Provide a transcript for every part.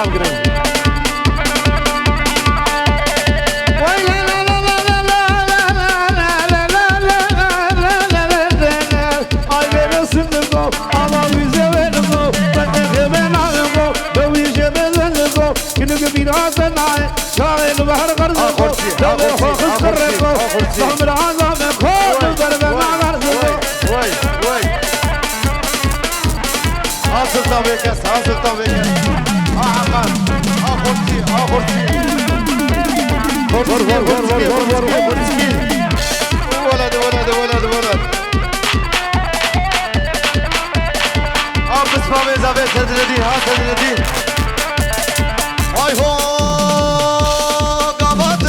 سلام قريب حاصل طبيكس حاصل طبيكس عمر اخرتي ولد ولد ولد ولد بس ما بيزافي سدلدي ها سدلدي اي هو قبض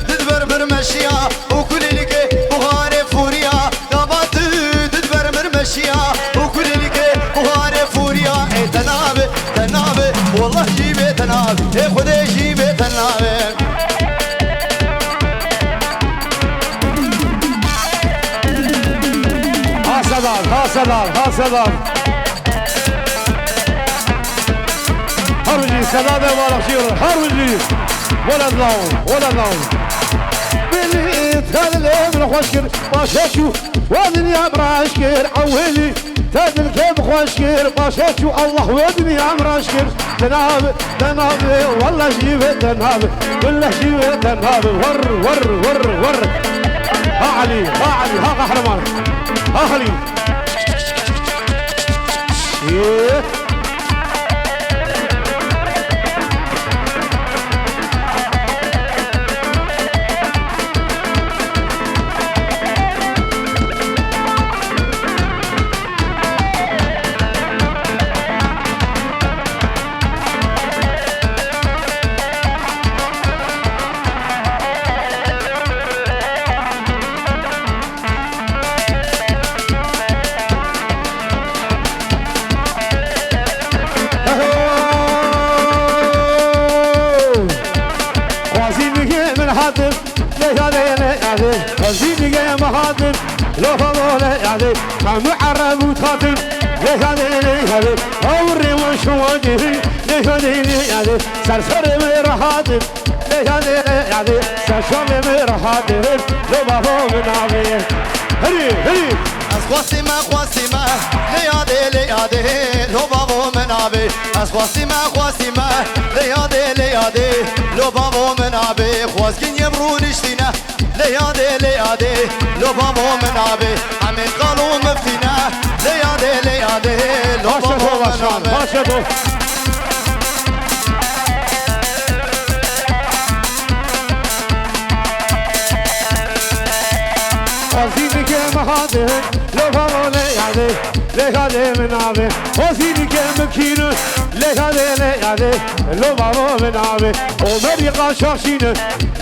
تدبر مشيا وكل لك بغار فوريا قبض تدبر مشيا وكل لك بغار فوريا اي تنابي والله جيبي تنابي اي خدي جيبي تنابي سلام هرجي سلام ولا خير هرجي ولا نوم بلي تهدل من خوشكر باشاشو ودنيا براشكر عويلي تهدل كيف خوشكر باشاشو الله ودنيا براشكر تناب والله جيبه تناب والله جيبه تناب ور ها علي ها قهرمان ها علي Yeah. لو فضولة يعني قام عرب وتخاطب ليش هذي أوري وش وجهي ليش هذي يعني سرسر مرحاتب ليش هذي يعني سرسر مرحاتب لو بابو من عبيه هري أسواسيما ليادي لو بابو من عبي أسواسيما ليادي لو بابو من عبي خواسكين يمرون اشتينا ليادي لو بابو من عبي عمين قالوا مفتينا ليادي لو بابو من عبي وزينك مهاده لو فضولة يعني لهذا من عبي وزينك مكينه لهذا يعني لو بابو من عبي ومريقا شخصينه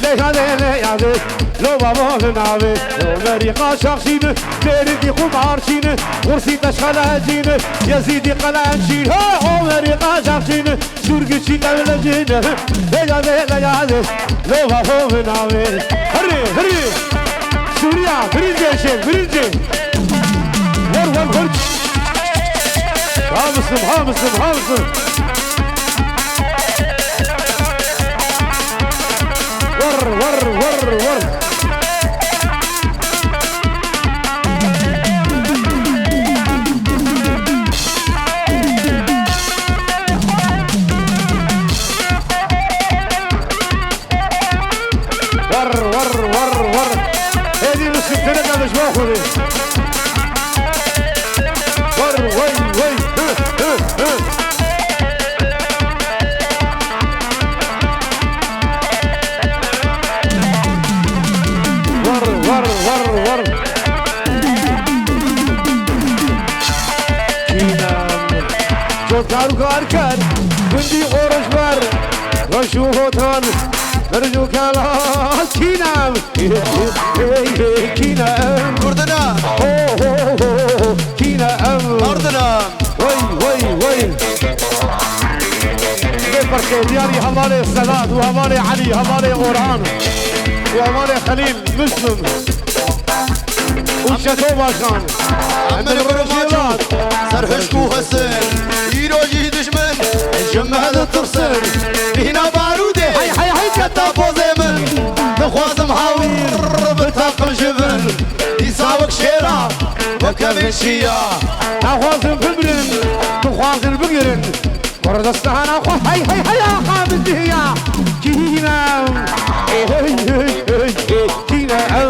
لهذا يعني لو بابو من عبي ومريقا شخصينه تردي قمارشينه ورسي تشخلاجينه يزيدي قلانشينه ومريقا شخصينه سورقشي قبلجينه لهذا يعني لو بابو من عبي هري سوريا برينجي شيخ برينجي ور حامسم ور هذه مسكتنا مش باخذ وي ور كار بندي قرش بار وشوفه تان نرجو كلام كينام كينام كردنا كينام أرضنا وي بركة دياري همالي السلام وهمالي علي همالي قرآن وهمالي خليل مسلم وشتو باشان عمل برماجات سرحشكو حسين يروجي دشمن جمعت ترسل هنا بارودي هاي كتا بوزي من نخوازم هاوير بتاقم جبن يساوك شيرا وكمن شيا نخوازم ببرن نخوازم بقرن وردستان أخو هاي يا خابد هيا كينا كينا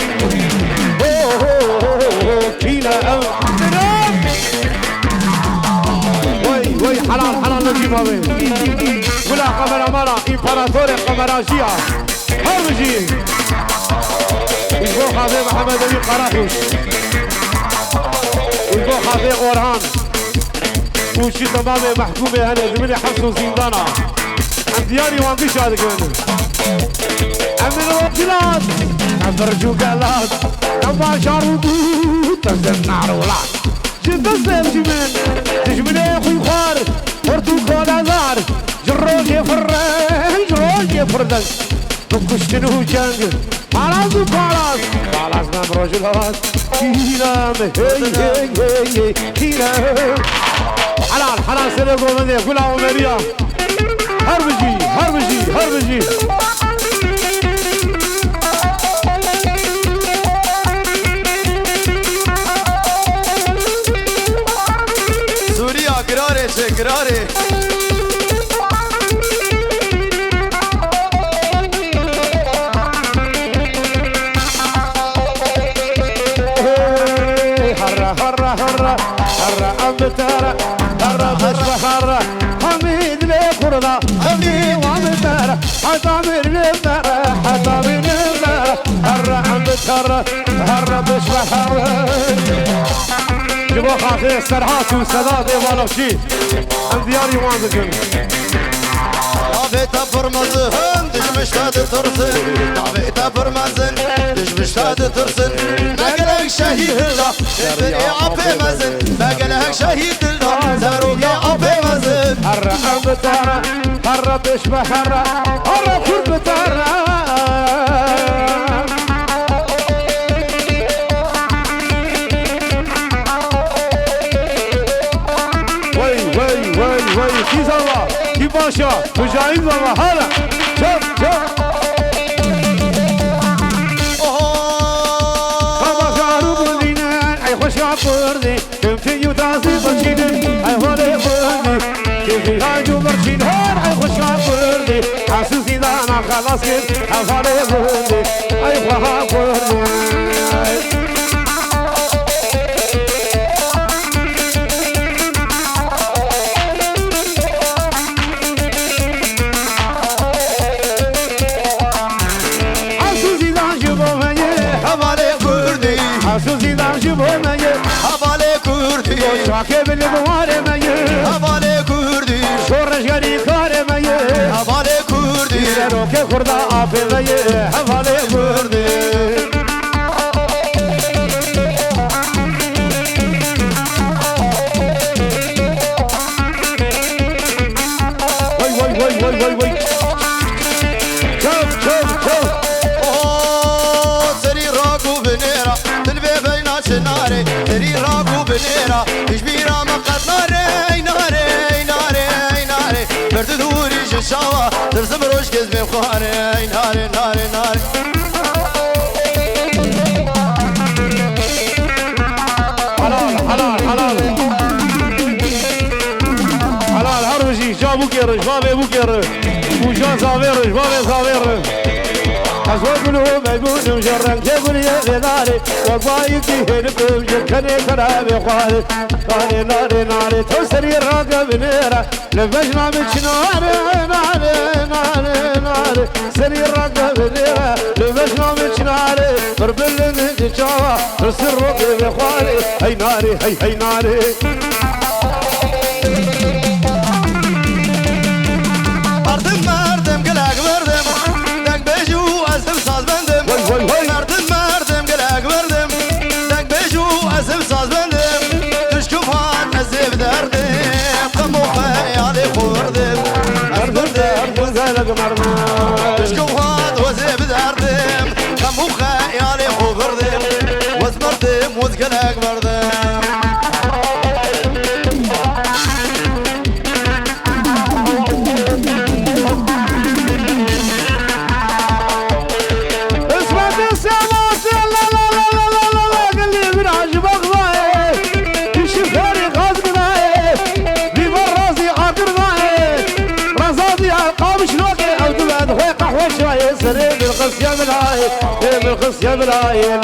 كينا وي حلال نجيب هذي ولا قمر مرة إمبراطور قمراجية هرمجي يبوخ هذي محمد أمين قراحوش يبوخ هذي غورهان وشي تمامي محكومة هنا زميلي حبس وزندانة عن دياري وانديش هذا كمان أمين الوكيلات أفرجو قالات لما شارو تنزل نار ولاد جدا سيف جمين تجميلي يا أخوي خوار ورتو كولا زار جروج يفردن نكشتنو جنگ مالازو بالاز من رجلات كينا هي كينا حلال سيرقو مني كلها عمرية هربجي سوريا قراري هرا أمتارا هرا بشبهارا حميد لي قرضا حميد وامتارا حتامر لبارا هرا أمتارا هرا بشبهارا جبو خاطي السرحات والسداد إيوالوشي عن دياري وانزكم دعويتا فرمزن دجمشتاد ترسن دعويتا فرمزن دجمشتاد ترسن مقلق شهيد الله زبري عبي مزن مقلق شهيد الله زبروك عبي مزن هرا أمتارا هرا بشبهارا هرا كربتارا وي كيز الله كي باشا مجاهد بابا هلا شوف بابا شعرو بردينا اي خوش عبردي كمتي يوتاسي برشيدن اي هولي بردي كيفي هاجو برشين هون اي خوش عبردي حاسوسي دانا خلاص كيف اي هولي بردي اي خوها بردي شاكي بالبواري ميه هبالي كردي شورش غني كاري ميه هبالي كردي روكي خردا آفي ميه هبالي كردي وي شوف سري راكو بنيرة تلبي بينا شناري سري راكو بنيرة تشبيرا مقد ناري برد دوري ششاوة ترسم روش كزمي بخاري ناري حلال هربجي جابو كيرش بابي بو كيرش وجان زاويرش بابي زاويرش أزوجنه مجنون مجرد تقول يا لداري وقايتي هنبهم جكني كرامي قالي ناري توسري راقب نيرة لفجنا من ناري سري راقب نيرة لفجنا من ناري بربل من جوا رسل رقب قالي هي ناري مردم قلق مردم دق بيجو أسف صاز بندم مردم قلق مردم دق بيجو أسف صاز بندم تشكفان أزيب دردم قمو خيالي خوردم تشكفان وزيب دردم قمو خيالي خوردم وزمردم وزقلق مردم شوية سري بالقص يا بلاي بالقص يا بلاي